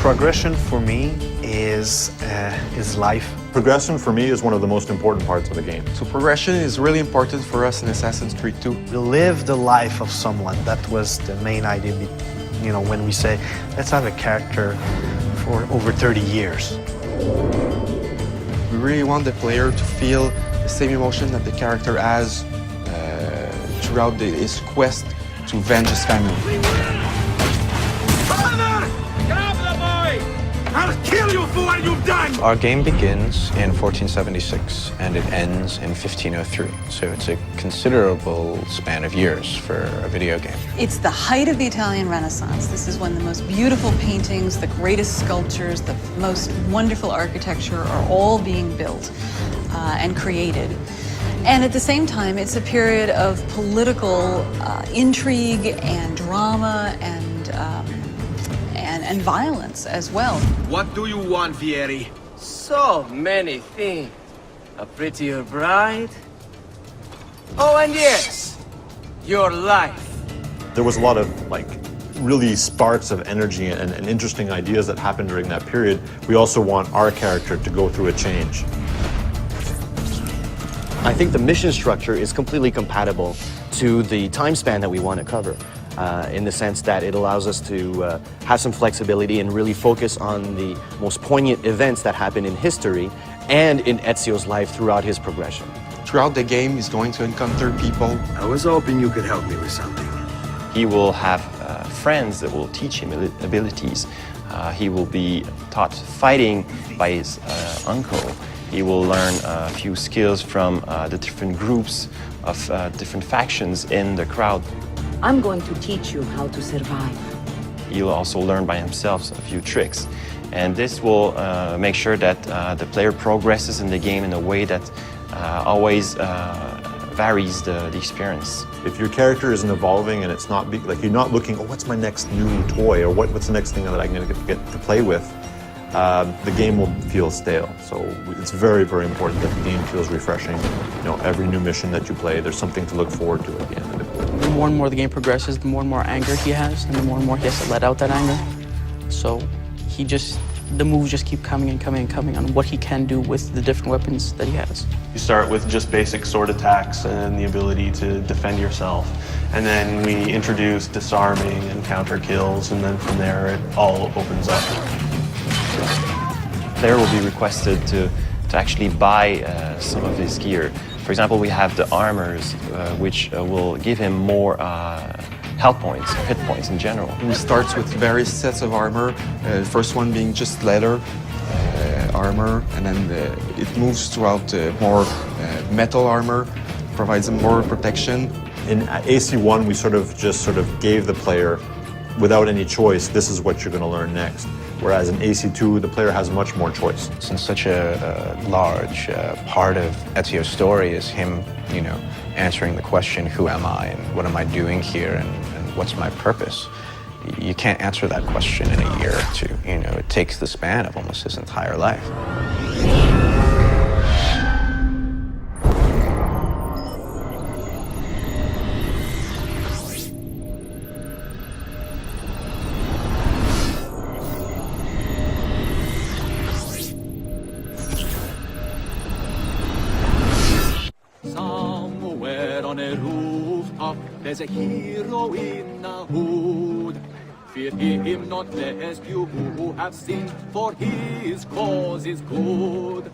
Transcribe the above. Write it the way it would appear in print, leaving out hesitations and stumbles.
Progression for me is life. Progression for me is one of the most important parts of the game. So progression is really important for us in Assassin's Creed 2. We live the life of someone. That was the main idea, when we say, let's have a character for over 30 years. We really want the player to feel the same emotion that the character has throughout his quest to avenge his family. I'll kill you for what you've done! Our game begins in 1476 and it ends in 1503. So it's a considerable span of years for a video game. It's the height of the Italian Renaissance. This is when the most beautiful paintings, the greatest sculptures, the most wonderful architecture are all being built and created. And at the same time, it's a period of political intrigue and drama and violence as well. What do you want, Vieri? So many things. A prettier bride. Oh, and yes, your life. There was a lot of really sparks of energy and interesting ideas that happened during that period. We also want our character to go through a change. I think the mission structure is completely compatible to the time span that we want to cover. In the sense that it allows us to have some flexibility and really focus on the most poignant events that happen in history and in Ezio's life throughout his progression. Throughout the game, he's going to encounter people. I was hoping you could help me with something. He will have friends that will teach him abilities. He will be taught fighting by his uncle. He will learn a few skills from the different groups of different factions in the crowd. I'm going to teach you how to survive. He'll also learn by himself a few tricks. And this will make sure that the player progresses in the game in a way that always varies the experience. If your character isn't evolving and it's not, you're not looking, oh, what's my next new toy, or what's the next thing that I'm going to get to play with, the game will feel stale. So it's very, very important that the game feels refreshing. Every new mission that you play, there's something to look forward to at the end of it. The more and more the game progresses, the more anger he has, and the more he has to let out that anger. So the moves just keep coming and coming and coming on what he can do with the different weapons that he has. You start with just basic sword attacks and the ability to defend yourself. And then we introduce disarming and counter kills, and then from there it all opens up. The player will be requested to actually buy some of his gear. For example, we have the armors, which will give him more health points, hit points in general. He starts with various sets of armor, the first one being just leather armor, and then it moves throughout more metal armor, provides him more protection. In AC1, we just gave the player, without any choice, this is what you're going to learn next. Whereas in AC2, the player has much more choice. Since such a large part of Ezio's story is him, answering the question, who am I and what am I doing here and what's my purpose? You can't answer that question in a year or two. It takes the span of almost his entire life. On a rooftop, there's a hero in a hood. Fear him not, lest you who have sinned, for his cause is good.